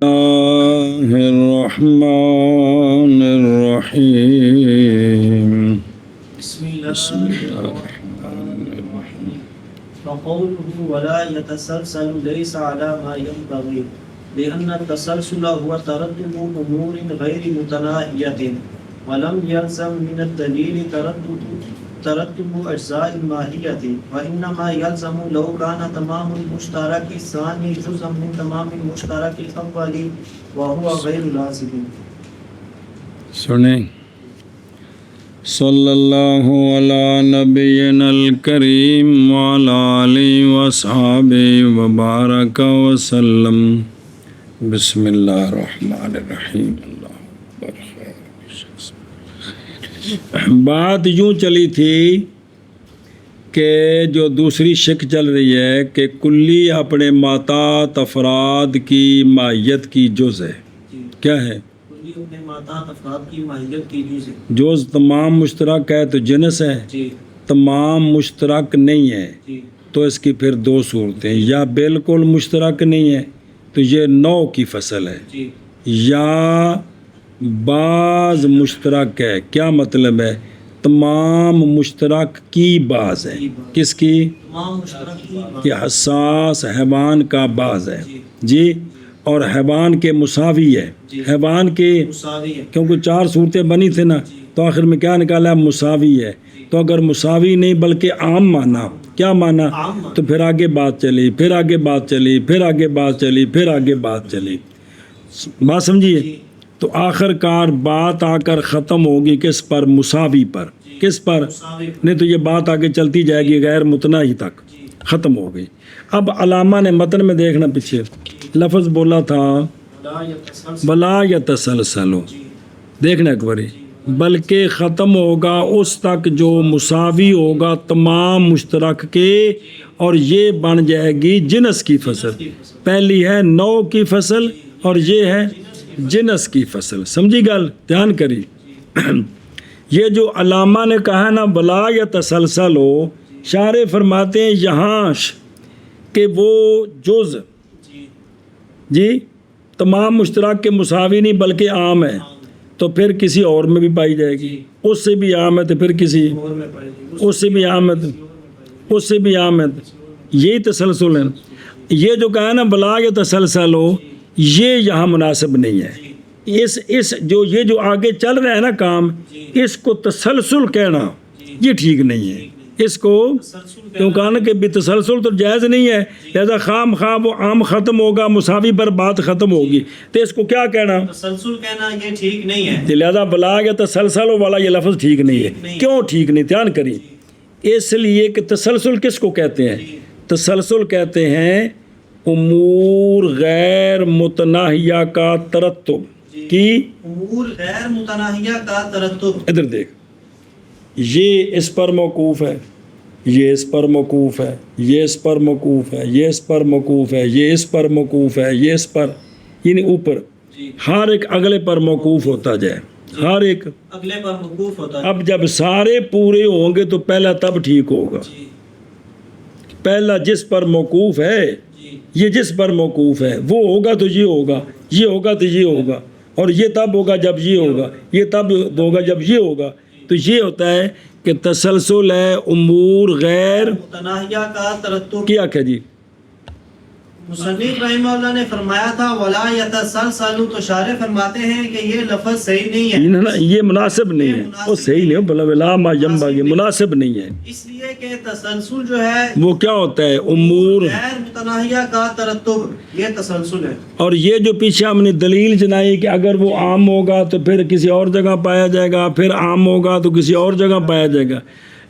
الله الرحمن الرحيم بسم الله الرحمن الرحيم فقوله ولا يتسلسل ليس على ما ينبغي لأن التسلسل هو ترتب أمور غير متناهية ولم يلزم من الدليل ترتب أجزاء الماهية وإنما يلزم لو كان تمام المشترك الثاني جزءا من تمام المشترك الأول وهو غير لازم. سنیں صلی اللہ علی نبینا الکریم وعلی آلہ وصحابہ وبارک وسلم. بسم اللہ الرحمن الرحیم. بات یوں چلی تھی کہ جو دوسری شک چل رہی ہے کہ کلی اپنے ماتات افراد کی ماہیت کی جز ہے. کیا ہے؟ جز تمام مشترک ہے تو جنس ہے. تمام مشترک نہیں ہے تو اس کی پھر دو صورتیں، یا بالکل مشترک نہیں ہے تو یہ نوع کی فصل ہے، یا بعض مشترک ہے. کیا مطلب ہے؟ تمام مشترک کی بعض ہے. کس کی؟ کہ حساس حیوان کا بعض ہے جی، اور حیوان کے مساوی ہے. حیوان کے کیونکہ چار صورتیں بنی تھے نا، تو آخر میں کیا نکالا؟ مساوی ہے. تو اگر مساوی نہیں بلکہ عام مانا، کیا مانا؟ تو پھر آگے بات چلی، پھر آگے بات چلی، پھر آگے بات چلی، پھر آگے بات چلی. بات سمجھیے؟ تو آخر کار بات آ کر ختم ہوگی کس پر؟ مساوی پر. کس پر؟ نہیں تو یہ بات آگے چلتی جائے گی غیر متناہی تک، ختم ہو گئی. اب علامہ نے متن میں دیکھنا، پیچھے لفظ بولا تھا بلا یتسلسلو، دیکھنا ایک باری، بلکہ ختم ہوگا اس تک جو مساوی ہوگا تمام مشترک کے، اور یہ بن جائے گی جنس کی فصل. پہلی ہے نوع کی فصل اور یہ ہے جنس کی فصل. سمجھی گل؟ دھیان کری. یہ جو علامہ نے کہا نا بلا یا تسلسل ہو، شارح فرماتے ہیں یہاں کہ وہ جز جی تمام مشترک کے مساوی نہیں بلکہ عام ہے، تو پھر کسی اور میں بھی پائی جائے گی. اس سے بھی عام ہے تو پھر کسی اس سے بھی عام ہے، اس سے بھی عام ہے. یہی تسلسل ہے. یہ جو کہا نا بلا یا تسلسل ہو، یہ یہاں مناسب نہیں ہے. اس یہ جو آگے چل رہا ہے نا کام، اس کو تسلسل کہنا یہ ٹھیک نہیں ہے. اس کو کیوں کہا نا کہ بھی تسلسل تو جائز نہیں ہے، لہذا خام خواب وہ عام ختم ہوگا، مساوی پر بات ختم ہوگی، تو اس کو کیا کہنا؟ تسلسل کہنا یہ ٹھیک نہیں ہے. لہذا بلا یا تسلسل والا یہ لفظ ٹھیک نہیں ہے. کیوں ٹھیک نہیں؟ دھیان کری. اس لیے کہ تسلسل کس کو کہتے ہیں؟ تسلسل کہتے ہیں امور غیر متناہیہ کا ترتب کی. امور غیر متناہیہ کا ترتب. ادھر دیکھ، یہ اس پر موقوف ہے، یہ اس پر موقوف ہے، یہ اس پر موقوف ہے، یہ اس پر موقوف ہے، یہ اس پر موقوف ہے، یہ اس پر، یعنی اوپر ہر ایک اگلے پر موقوف ہوتا جائے، ہر ایک اگلے پر موقوف ہوتا ہے. اب جب سارے پورے ہوں گے تو پہلا تب ٹھیک ہوگا. پہلا جس پر موقوف ہے، یہ جس پر موقوف ہے وہ ہوگا تو یہ ہوگا، یہ ہوگا تو یہ ہوگا، اور یہ تب ہوگا جب یہ ہوگا، یہ تب ہوگا جب یہ ہوگا. تو یہ ہوتا ہے کہ تسلسل ہے امور غیر متناہیہ کا ترتب. کیا کہ جی مصنف رحمہ اللہ نے فرمایا تھا ولا یتسلسل، تو شارح فرماتے ہیں کہ یہ لفظ صحیح نہیں ہے، یہ مناسب نہیں ہے. وہ صحیح نہیں ہے، بلا ما ينبغي، مناسب نہیں ہے. اس لیے کہ تسلسل جو ہے وہ کیا ہوتا ہے؟ امور غیر متناہیہ کا ترتب، یہ تسلسل ہے. اور یہ جو پیچھے ہم نے دلیل جنائی کہ اگر وہ عام ہوگا تو پھر کسی اور جگہ پایا جائے گا، پھر عام ہوگا تو کسی اور جگہ پایا جائے گا.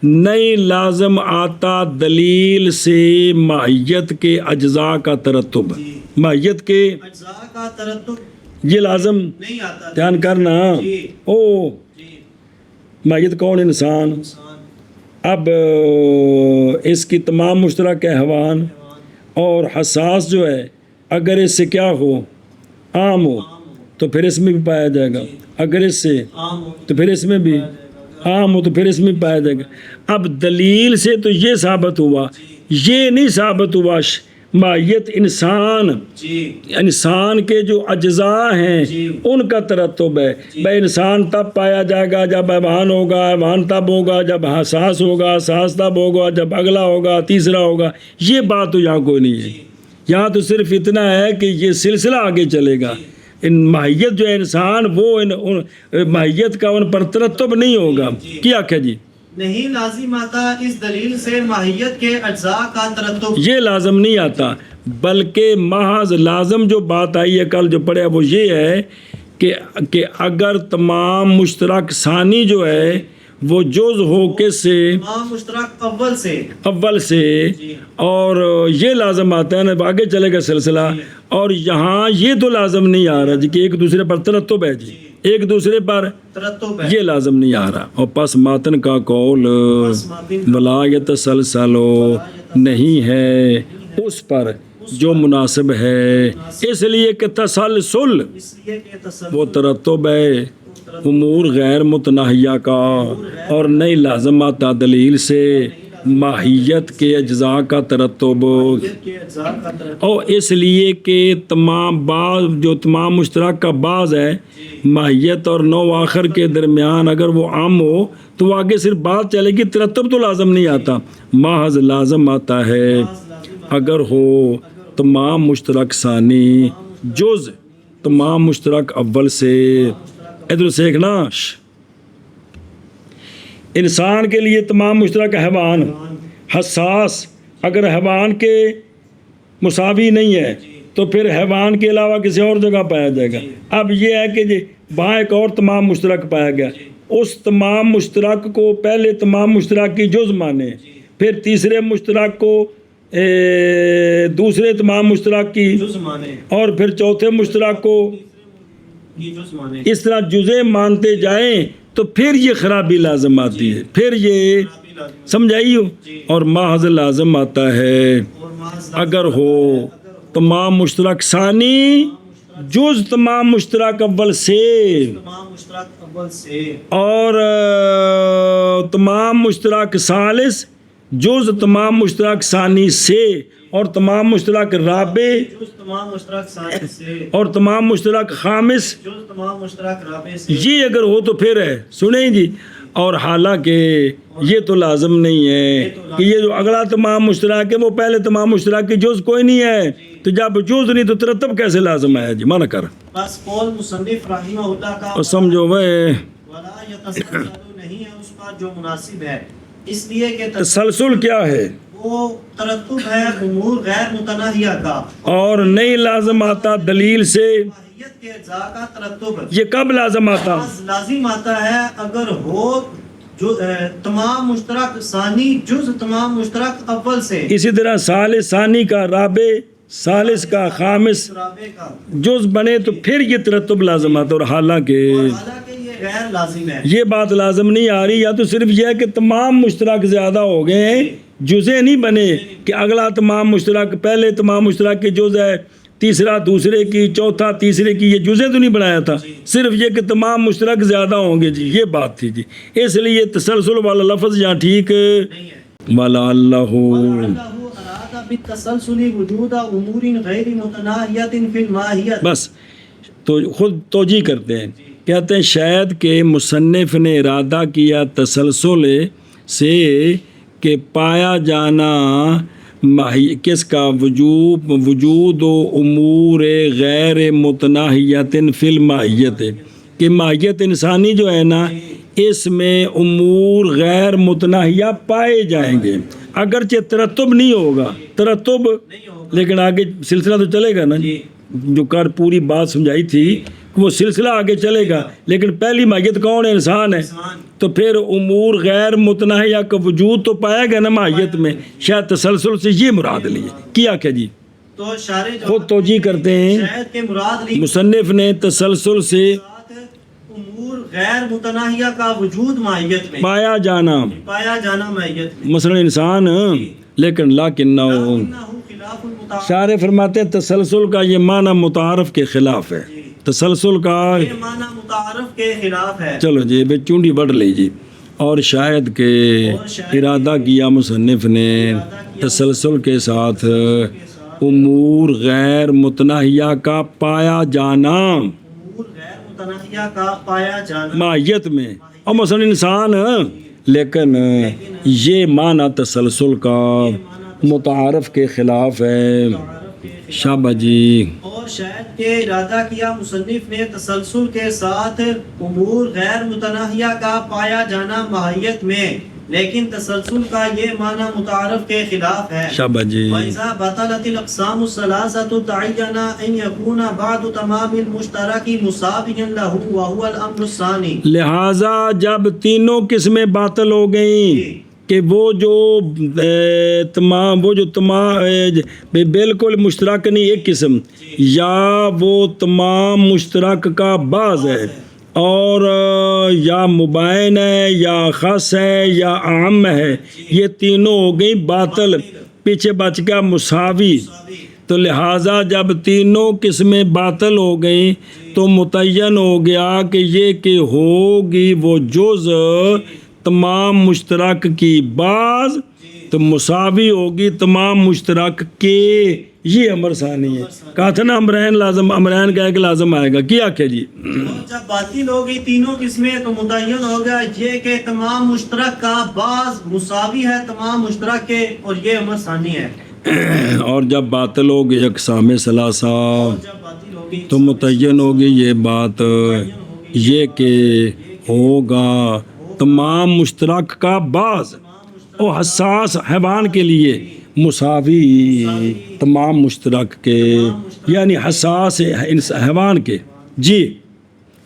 نہیں لازم آتا دلیل سے ماہیت کے اجزاء کا ترتب. ماہیت کے اجزاء کا ترتب یہ لازم نہیں آتا. دھیان کرنا. او ماہیت کون؟ انسان. اب اس کی تمام مشترک ہے حیوان، اور حساس جو ہے اگر اس سے کیا ہو؟ عام ہو، تو پھر اس میں بھی پایا جائے گا. اگر اس سے تو پھر اس میں بھی عام ہو تو پھر اس میں پایا جائے گا. اب دلیل سے تو یہ ثابت ہوا، یہ نہیں ثابت ہوا ماہیت انسان کے جو اجزاء ہیں ان کا ترتب ہے. بھائی انسان تب پایا جائے گا جب حیوان ہوگا، حیوان تب ہوگا جب حساس ہوگا، حساس تب ہوگا جب اگلا ہوگا، تیسرا ہوگا. یہ بات تو یہاں کوئی نہیں ہے. یہاں تو صرف اتنا ہے کہ یہ سلسلہ آگے چلے گا. ان ماہیت جو ہے انسان وہ ماہیت کا ان پر ترتب نہیں ہوگا. کیا کہ جی نہیں لازم آتا اس دلیل سے ماہیت کے اجزاء کا ترتب. یہ لازم نہیں آتا، بلکہ محض لازم جو بات آئی ہے کل جو پڑھے وہ یہ ہے کہ اگر تمام مشترک ثانی جو ہے وہ جز ہو کس سے؟ تمام مشترک اول سے اور یہ لازم آتا ہے نا، آگے چلے گا سلسلہ. اور یہاں یہ تو لازم نہیں آ رہا جی کہ ایک دوسرے پر ترتب ہے جی، ایک دوسرے پر ترتب ہے، یہ لازم نہیں آ رہا. اور پس ماتن کا قول ولا یتسلسل نہیں ہے اس پر جو مناسب ہے، اس لیے کہ تسلسل وہ ترتب ہے امور غیر متناہیہ کا اور نہیں لازم آتا دلیل سے ماہیت کے اجزاء کا ترتب. اور اس لیے کہ تمام مشترک کا بعض ہے ماہیت اور نو آخر کے درمیان اگر وہ عام ہو تو آگے صرف بات چلے گی، ترتب تو لازم نہیں آتا. محض لازم آتا ہے اگر ہو تمام مشترک ثانی جز تمام مشترک اول سے. ادھر سے ایک ناش انسان کے لیے تمام مشترک حیوان حساس اگر حیوان کے مساوی نہیں ہے تو پھر حیوان کے علاوہ کسی اور جگہ پایا جائے گا. اب یہ ہے کہ جی وہاں ایک اور تمام مشترک پایا گیا، اس تمام مشترک کو پہلے تمام مشترک کی جز مانے، پھر تیسرے مشترک کو دوسرے تمام مشترک کی جز مانے، اور پھر چوتھے مشترک کو جز مانے. اس طرح جزے مانتے جائیں تو پھر یہ خرابی لازم آتی ہے، پھر یہ سمجھائی ہو. اور محض لازم آتا ہے اگر ہو تمام مشترک ثانی جز تمام مشترک اول سے تمام مشترک اول سے اور تمام مشترک ثالث جز تمام مشترک ثانی سے اور تمام مشترک رابع جز تمام مشترک ثانی سے اور تمام مشترک خامس جز تمام مشترک رابع سے. یہ اگر ہو تو پھر ہے سنیں جی. اور حالانکہ یہ تو لازم نہیں ہے کہ یہ جو اگلا تمام مشترک ہے وہ پہلے تمام مشترک کی جز کوئی نہیں ہے، تو جب جز نہیں تو ترتب کیسے لازم ہے جی؟ مانا کر بس قول مصنف رحمہ اللہ کا اور سمجھو وہ ولا یتسلسل نہیں ہے اس کا جو مناسب ہے، اس لیے کہ تسلسل کیا ہے؟ وہ ترتب ہے امور غیر متناہیہ کا اور نہیں لازم آتا دلیل سے ماہیت کے اجزاء کا ترتب. یہ کب لازم آتا؟ لازم آتا ہے اگر ہو جو تمام مشترک ثانی جز تمام مشترک اول سے. اسی طرح ثالث ثانی کا رابع ثالث کا خامس رابع کا جز بنے تو پھر یہ ترتب لازم آتا. اور حالانکہ یہ غیر لازم ہے، یہ بات لازم نہیں آ رہی. یا تو صرف یہ ہے کہ تمام مشترک زیادہ ہو گئے ہیں، جزے نہیں بنے کہ اگلا تمام مشترک پہلے تمام مشترک کے جز ہے، تیسرا دوسرے کی، چوتھا تیسرے کی. یہ جزے تو نہیں بنایا تھا، صرف یہ کہ تمام مشترک زیادہ ہوں گے جی، یہ بات تھی جی. اس لیے تسلسل والا لفظ یہاں ٹھیک والا اللہ بالتسلسل وجود امور غیر متناہیۃ فی الماہیۃ. بس تو خود توجیہ کرتے ہیں، کہتے ہیں شاید کہ مصنف نے ارادہ کیا تسلسل سے کہ پایا جانا کس کا وجود و امور غیر متناہیۃ فی الماہیت، کہ ماہیت انسانی جو ہے نا اس میں امور غیر متناہیہ پائے جائیں گے، اگرچہ ترتب نہیں ہوگا، ترتب لیکن آگے سلسلہ تو چلے گا نا جی. جو کر پوری بات سمجھائی تھی وہ سلسلہ آگے چلے گا، لیکن پہلی ماہیت کون ہے؟ انسان ہے. تو پھر امور غیر متناہیہ کا وجود تو پایا گیا نا ماہیت میں. شاید تسلسل سے یہ مراد لی کیا کہ جی تو شارح خود توجیہ کرتے ہیں شاید کے مراد لی مصنف نے تسلسل سے امور غیر متناہیہ کا وجود ماہیت میں پایا جانا ماہیت میں، مثلا انسان، لیکن لیکنہ خلاف المتعارف. شارح فرماتے ہیں تسلسل کا یہ معنی متعارف کے خلاف ہے. تسلسل کا یہ معنی متعارف کے خلاف ہے. چلو جی بے چونڈی بڑھ لیجیے. اور شاید کہ ارادہ کیا مصنف نے تسلسل کے ساتھ امور غیر متناہیہ کا پایا جانا امور غیر متناہیہ کا پایا جانا ماہیت میں، اور مثلا انسان لیکن یہ معنی تسلسل کا متعارف کے خلاف ہے. شابہ جی. اور شاید کہ ارادہ کیا مصنف نے تسلسل کے ساتھ امور غیر متناہیہ کا پایا جانا ماہیت میں، لیکن تسلسل کا یہ معنی متعارف کے خلاف ہے. شابہ جی. وَإِذَا بَطَلَتِ الْأَقْسَامُ الثَّلَاثَةُ تَعَيَّنَ أَنْ يَكُونَ بَعْضُ تَمَامِ الْمُشْتَرَكِ مُسَاوِيًا لَهُ وَهُوَ الْأَمْرُ الثَّانِي. لہٰذا جب تینوں قسمیں باطل ہو گئیں کہ وہ جو تمام بالکل مشترک نہیں ایک قسم، یا وہ تمام مشترک کا بعض ہے، اور یا مبین ہے یا خاص ہے یا عام ہے، یہ تینوں ہو گئی باطل، پیچھے بچ گیا مساوی. تو لہٰذا جب تینوں قسمیں باطل ہو گئیں تو متعین ہو گیا کہ یہ کہ ہوگی وہ جز تمام مشترک کی بعض، تو مساوی ہوگی تمام مشترک کے. یہ امر ثانی ہے. کہا تھا نا امرین لازم، امرین کا ایک لازم آئے گا. کیا کہ جی جب باطل ہو گئی تینوں قسمیں تو متعین ہو گیا یہ کہ تمام مشترک کا بعض مساوی ہے تمام مشترک کے، اور یہ امر ثانی ہے. اور جب باطل ہوگی اقسام ثلاثہ جب باطل ہوگی تو متعین ہوگی یہ بات یہ کہ ہوگا تمام مشترک کا بعض، اور حساس حیوان کے لیے مساوی تمام مشترک کے، یعنی حساس حیوان کے. جی.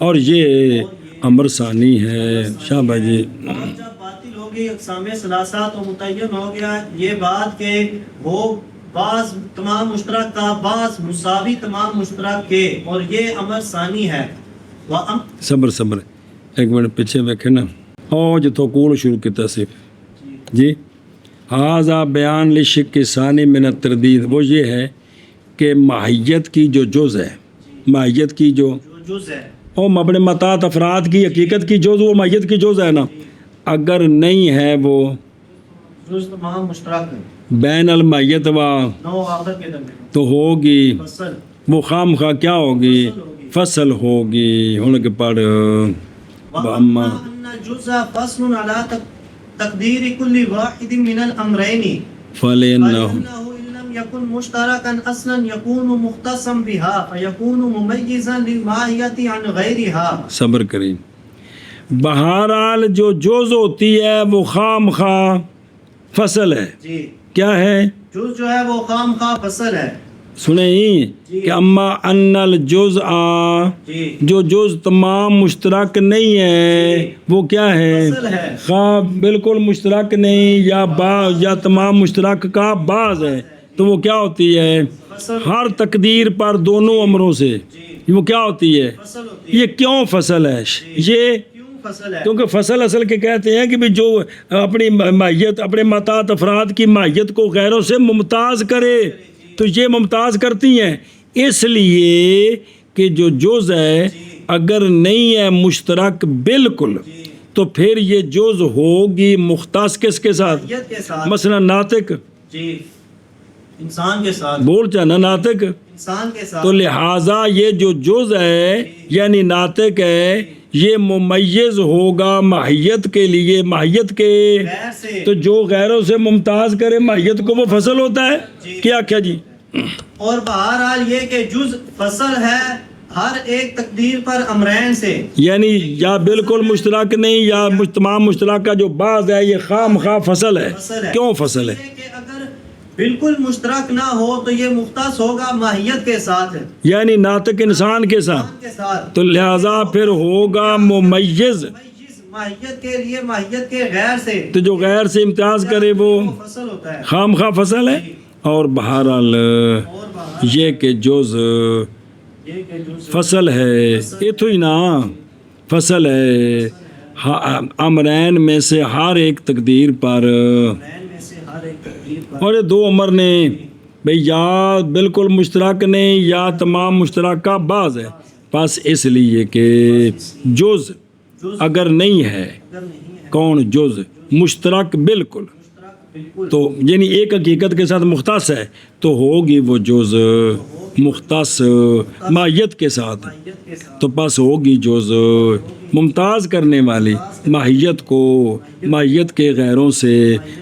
اور یہ امر ثانی ہے. شابہ جی. جب باطل ہوگی اقسام ثلاثہ تو متعین ہو گیا یہ بات کہ وہ بعض تمام مشترک کا بعض مساوی تمام مشترک کے، اور یہ امر ثانی ہے. صبر ایک منٹ پیچھے بیٹھے نا. اور جو توقول شروع کی تصف جی. حاذا بیان لشک ثانی من التردید، وہ یہ ہے کہ ماہیت کی جو جز ہے، ماہیت کی جو جز ہے، اور مبنی مطاعت افراد کی حقیقت کی جز، وہ ماہیت کی جز ہے نا. اگر نہیں ہے وہ جز تمام مشترک ہے بین الماہیت و نو آخر کے درمیان تو ہوگی فصل وہ خام خواہ کیا ہوگی؟ فصل ہوگی. ہونے کے پڑھ وَأَمَّا أَنَّ الْجُزْءَ فَصْلٌ عَلَى تَقْدِيرِ كُلِّ وَاحِدٍ مِنَ الْأَمْرَيْنِ فَلِنَّهُ فَإِنَّهُ إِن لَّمْ يَكُنْ مُشْتَرَكًا أَصْلًا يَكُونُ مُخْتَصًّا بِهَا فَيَكُونُ مُمَيِّزًا لِلْمَاهِيَةِ عَنْ غَيْرِهَا. صبر کریں. بہرحال جو جز ہوتی ہے وہ خام خواہ فصل ہے. جی. کیا ہے؟ جز جو ہے وہ خام خواہ فصل ہے. سنیں کہ اما ان الجزء، جی. جو جز تمام مشترک نہیں ہے وہ کیا ہے؟ فصل ہے. خواہ بالکل مشترک نہیں یا بعض یا تمام مشترک کا بعض ہے تو وہ کیا ہوتی ہے؟ فصل. ہر تقدیر پر دونوں امروں سے وہ کیا ہوتی ہے؟ فصل ہوتی ہے. یہ کیوں فصل ہے؟ یہ کیوں فصل ہے؟ کیونکہ فصل اصل کے کہتے ہیں کہ بھی جو اپنی ماہیت، اپنے مطاعت افراد کی ماہیت کو غیروں سے ممتاز کرے، تو یہ ممتاز کرتی ہیں اس لیے کہ جو جز ہے اگر نہیں ہے مشترک بالکل تو پھر یہ جز ہوگی مختص کس کے ساتھ؟ ماہیت کے ساتھ. مثلا ناطق، جی. انسان کے ساتھ. بول چاہنا ناطق، انسان کے ساتھ. تو لہٰذا یہ جو جز ہے یعنی ناطق ہے یہ ممیز ہوگا ماہیت کے لیے، ماہیت کے، غیر سے. تو جو غیروں سے ممتاز کرے ماہیت کو وہ فصل ہوتا ہے. کیا کیا جی؟ اور بہرحال یہ کہ جز فصل ہے ہر ایک تقدیر پر امرین سے، یعنی یا بالکل مشترک نہیں یا تمام مشترک کا جو بعض ہے یہ خام خواہ فصل ہے. فصل ہے. کیوں فصل ہے؟ یہ کہ اگر بالکل مشترک نہ ہو تو یہ مختص ہوگا ماہیت کے ساتھ، یعنی ناطق انسان کے ساتھ، انسان کے ساتھ. تو لہذا پھر ہوگا ممیز، ماہیت کے لیے ماہیت کے غیر سے، تو جو غیر سے امتیاز کرے وہ فصل ہوتا ہے. خام خواہ فصل ہے. اور بہرحال اور بہرحال یہ کہ جز یہ کہ جز فصل ہے، یہ تو ہی نا فصل ہے امرین میں سے ہر ایک تقدیر پر. امرین میں سے ہر ایک تقدیر پر. اور یہ دو امر نے بھئی یا بالکل مشترک نہیں یا تمام مشترک کا بعض ہے، بس اس لیے کہ جز اگر نہیں ہے، اگر نہیں ہے کون جز؟ مشترک بالکل، بالکل تو یعنی ایک حقیقت کے ساتھ مختص ہے تو ہوگی وہ جز مختص ماہیت کے ساتھ، ماہیت کے ساتھ تو پس ہوگی جز ممتاز کرنے والی ماہیت کو ماہیت کے غیروں سے،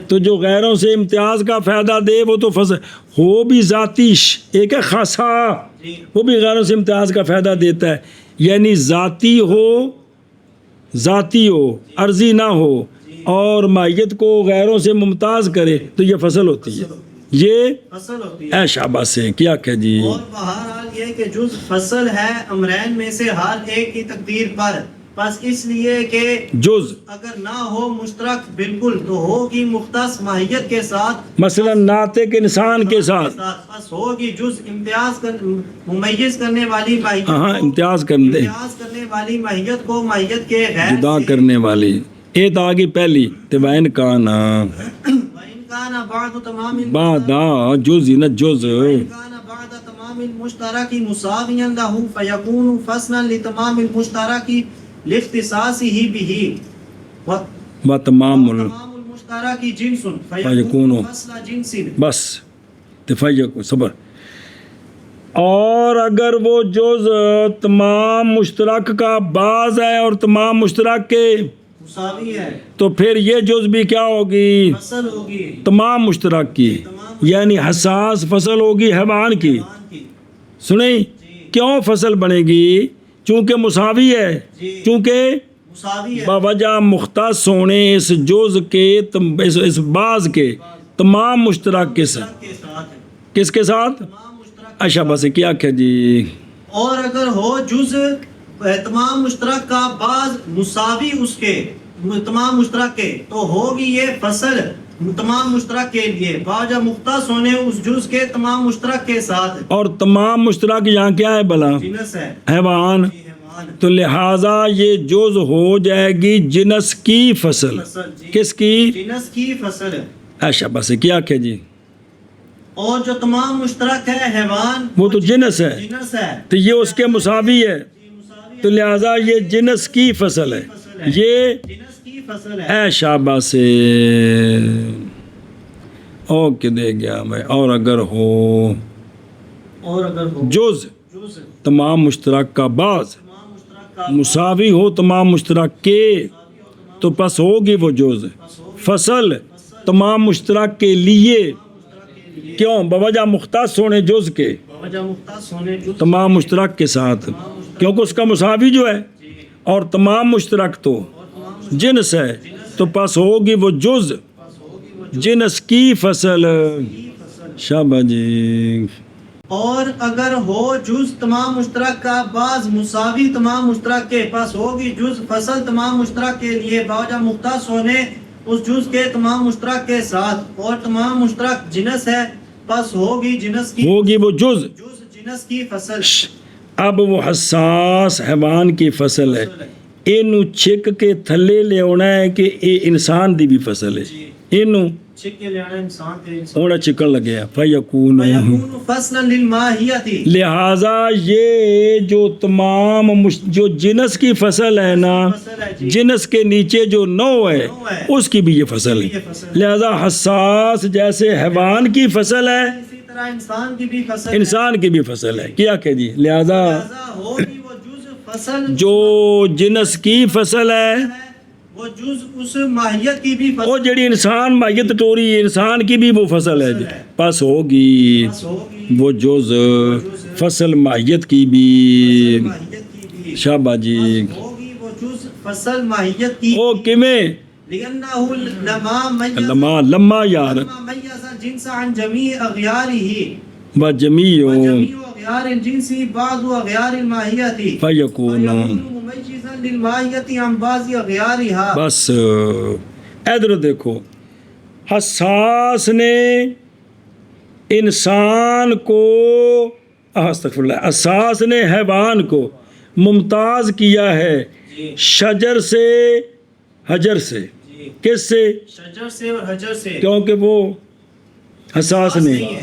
تو جو غیروں سے امتیاز کا فائدہ دے وہ تو فضل ہو بھی ذاتی، ایک ہے خاصا، جی وہ بھی غیروں سے امتیاز کا فائدہ دیتا ہے، یعنی ذاتی ہو عرضی نہ ہو اور ماہیت کو غیروں سے ممتاز کرے تو یہ فصل ہوتی ہے، یہ فصل ہوتی ہے۔ اے شاباش سے کیا کہ جی اور بہرحال یہ کہ جز فصل ہے امرین میں سے ہر ایک کی تقدیر پر، بس اس لیے کہ جز اگر نہ ہو مشترک بالکل تو ہوگی مختص ماہیت کے ساتھ، مثلا ناطق انسان کے ساتھ، بس ہوگی جز ممیز کرنے والی ماہیت ہاں کو، امتیاز کرنے امتیاز کرنے والی ماہیت کو ماہیت کے غیر جدا سے، کرنے والی ایت آگی پہلی توائن کا نا وَإِنْ كَانَ بَعْضُ تَمَامِ بعدا جز نہ جز وَإِنْ كَانَ بَعْضَ تَمَامِ الْمُشْتَرَكِ مُسَاوِيًا لَهُ فَيَكُونُ فَصْلًا لِتَمَامِ الْمُشْتَرَكِ لِاخْتِصَاصِهِ بِهِ و تمام تمام المشترک جنس فیکون فیکون فصل جنس۔ بس تفیق صبر، اور اگر وہ جز تمام مشترک کا بعض ہے اور تمام مشترک کے مساوی ہے تو پھر یہ جز بھی کیا ہوگی فصل ہوگی تمام مشترک کی، یعنی حساس فصل ہوگی حیوان کی۔ حیوان کی۔ سنیں کیوں فصل بنے گی؟ چونکہ مساوی ہے، جی چونکہ مساوی ہے باوجہ مختص ہونے اس جز کے اس بعض کے تمام مشترک کے ساتھ، کے ساتھ ہے، کس کے ساتھ؟ تمام مشترک۔ اچھا بس کیا کہ جی اور اگر ہو جز تمام مشترک کا بعض مساوی اس کے تمام مشترک کے تو ہوگی یہ فصل تمام مشترک کے لیے باوجہ مختص ہونے اس جز کے تمام مشترک کے ساتھ، اور تمام مشترک یہاں کیا ہے بلا؟ جنس ہے، حیوان، حیوان تو لہٰذا یہ جز ہو جائے گی جنس کی فصل، فصل، جی کس کی؟ جنس کی فصل۔ اچھا بس کیا کہ جی اور جو تمام مشترک ہے حیوان وہ تو جنس ہے، جنس ہے، تو یہ اس کے مساوی ہے، مساوی تو لہٰذا یہ جنس کی فصل ہے، یہ جنس کی فصل ہے۔ اے شاباش سے اوکے دے گیا میں، اور اگر ہو اور اگر ہو جز جز تمام مشترک کا بعض تمام مشترک کا مساوی ہو تمام مشترک کے تو پس ہوگی وہ جز فصل تمام مشترک کے لیے، کیوں؟ بوجہ مختص ہونے جز کے وجہ مختص ہونے جز تمام مشترک کے ساتھ، کیونکہ اس کا مساوی جو ہے اور تمام مشترک تو جنس ہے تو پس ہوگی وہ جز جنس کی فصل۔ شاباش جی اور اگر ہو جز تمام مشترک کا بعض مساوی تمام مشترک کے پس ہوگی جز فصل تمام مشترک کے لیے باوجہ مختص ہونے اس جز کے تمام مشترک کے ساتھ، اور تمام مشترک جنس ہے پس ہوگی جنس کی ہوگی وہ جز۔ جنس کی فصل۔ اب وہ حساس حیوان کی فصل ہے، اینو چھک کے تھلے لے ہونا ہے کہ یہ انسان دی بھی فصل ہے، اینو چھک کے لیانا انسان کے انسان ہونا چکن لگے فیکون، فیکون فصلا للماہیتی، لہٰذا یہ جو تمام جو جنس کی فصل ہے نا، فصل ہے جی، جنس کے نیچے جو نو ہے اس کی بھی یہ فصل یہ ہے، فصل لہٰذا حساس جیسے حیوان کی فصل ہے اسی طرح انسان کی بھی فصل ہے، انسان کی بھی فصل ہے، کیا کہ جی لہٰذا لہذا ہوگی وہ جز فصل جو جنس کی فصل ہے وہ جز اس ماہیت کی بھی وہ فصل جڑی انسان ماہیت ٹوری انسان کی بھی وہ فصل ہے جی، پس ہوگی ہوگی وہ جز فصل ماہیت کی بھی۔ ماہیت کی بھی شاباش جی ہوگی وہ جز فصل ماہیت کی، او کمیں لِأَنَّهُ لَمَا لما یار مَيَّزَ الْجِنْسَ عَنْ جَمِيعِ أَغْيَارِهِ و جمیع وَجَمِيعُ أَغْيَارِ الْجِنْسِ بَعْضُ أَغْيَارِ الْمَاهِيَةِ فیکون، فَيَكُونُ مُمَيِّزًا لِلْمَاهِيَةِ عَنْ بَعْضِ أَغْيَارِهَا۔ بس ادھر دیکھو، حساس نے انسان کو استغفر اللہ، حساس نے حیوان کو ممتاز کیا ہے شجر سے حجر سے، کس سے؟ شجر سے اور حجر سے، کیونکہ وہ حساس نہیں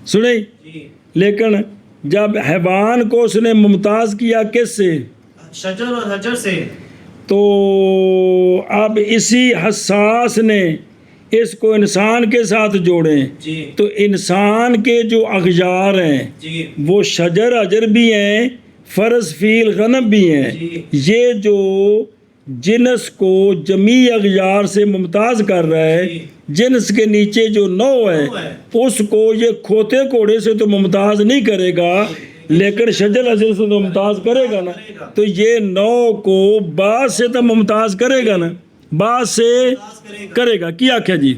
سنیں، جی لیکن جب حیوان کو اس نے ممتاز کیا کس سے؟ شجر اور حجر سے، تو اب اسی حساس نے اس کو انسان کے ساتھ جوڑیں جی تو انسان کے جو اغیار ہیں جی وہ شجر اجر بھی ہیں، فرس فیل غنم بھی ہیں. جی یہ جو جنس کو جمیع اغیار سے ممتاز کر رہا ہے، جی جنس کے نیچے جو نوع ہے اس کو یہ کھوتے کوڑے سے تو ممتاز نہیں کرے گا، لیکن شجر اجر سے تو ممتاز کرے گا نا. تو یہ نوع کو بعض سے تو ممتاز کرے گا نا، بعض سے کرے گا. کیا کیا جی؟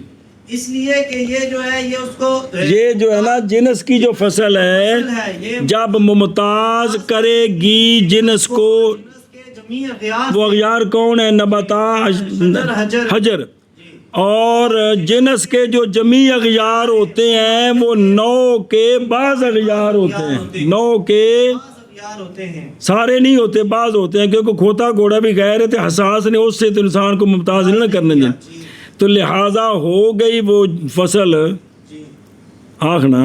اس لیے کہ یہ جو ہے یہ اس کو یہ جو ہے نا جنس کی جو فصل ہے یہ جب ممتاز کرے گی جنس کو، جنس کے جمیع اغیار وہ اغیار کون ہے؟ نباتات حجر. اور جنس کے جو جمیع اغیار ہوتے ہیں وہ نوع کے بعض اغیار ہوتے ہیں، نوع کے اغیار ہوتے ہیں. سارے نہیں ہوتے، بعض ہوتے ہیں، کیونکہ کھوتا گھوڑا بھی غیرت حساس نے اس سے تو انسان کو ممتاز نہیں کرنے دیں. تو لہٰذا ہو گئی وہ فصل جی آخنا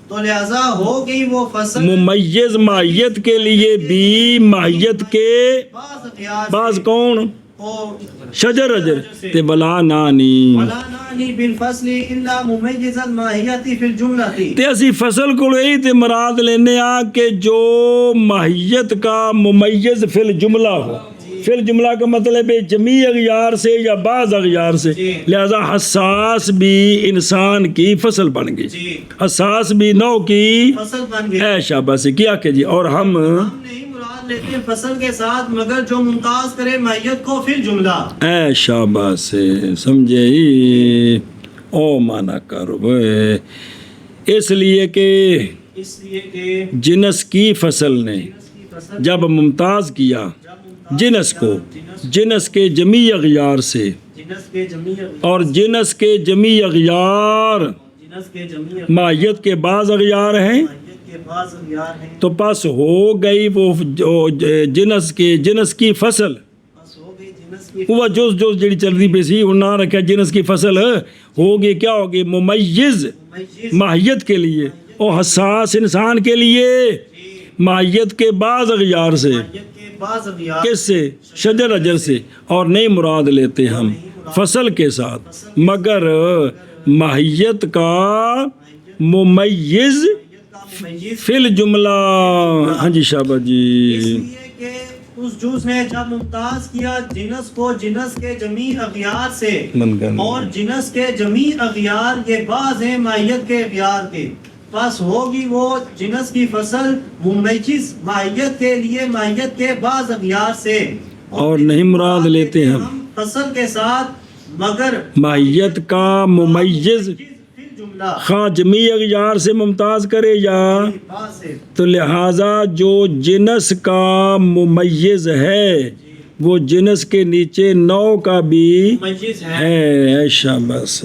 تو لہذا ہو گئی وہ فصل ممیز ماہیت کے لیے بھی، ماہیت کے بعض اغیار بعض کون؟ کو شجر اجر تے بلا نانی. ولا نعنی بالفصل الا ممیز الماہیت فی الجملہ. تے اسی فصل کو یہی تے مراد لینے آ کہ جو ماہیت کا ممیز فی الجملہ ہو. فی الجملہ کا مطلب ہے جمیع اغیار سے یا بعض اغیار سے. لہذا حساس بھی انسان کی فصل بن گئی، جی حساس بھی نوع کی فصل بن گئی. اے شاباش. کیا کہ جی؟ اور ہم نہیں مراد لیتے ہیں فصل کے ساتھ مگر جو ممتاز کرے ماہیت کو فی الجملہ. اے شاباش سے سمجھے ہی او مانا کرو بے. اس لیے کہ اس لیے کہ جنس کی فصل نے جنس کی فصل جب ممتاز کیا جب ممتاز جنس کو جنس جنس کے جمیع اغیار سے، جنس کے جمیع اور جنس کے جمیع اغیار جنس کے جمیع ماہیت کے بعض اغیار ہیں، ماہیت کے بعض اغیار ہیں تو پس ہو گئی وہ جو جنس کی فصل. بس ہو گئی جنس کی وہ جز جڑی چل رہی پی سی وہ نہ رکھا جنس کی فصل ہوگی. کیا ہوگی؟ ممیز ممیز ماہیت کے لیے اور حساس انسان کے لیے ماہیت کے بعض اغیار سے. ماہیت کے بعض اغیار کس سے؟ شجر اجر سے. اور نہیں مراد لیتے ہم فصل کے ساتھ مگر ماہیت کا ممیز کا ممیز. فی الجملہ. ہاں جی شاباش اس جی. لیے کہ اس جز نے جب ممتاز کیا جنس کو جنس کے جمیع اغیار سے، اور جنس کے جمیع اغیار یہ بعض ہیں ماہیت کے اغیار کے، پس ہوگی وہ جنس کی فصل ممیز ماہیت کے لیے ماہیت کے بعض اغیار سے. اور نہیں مراد لیتے ہم فصل کے ساتھ مگر ماہیت کا ممیز فی الجملہ خواہ جمیع اغیار سے ممتاز کرے یا. بعض سے. تو لہٰذا جو جنس کا ممیز ہے وہ جنس کے نیچے نوع کا بھی ممیز ہے. ہے. شاباش.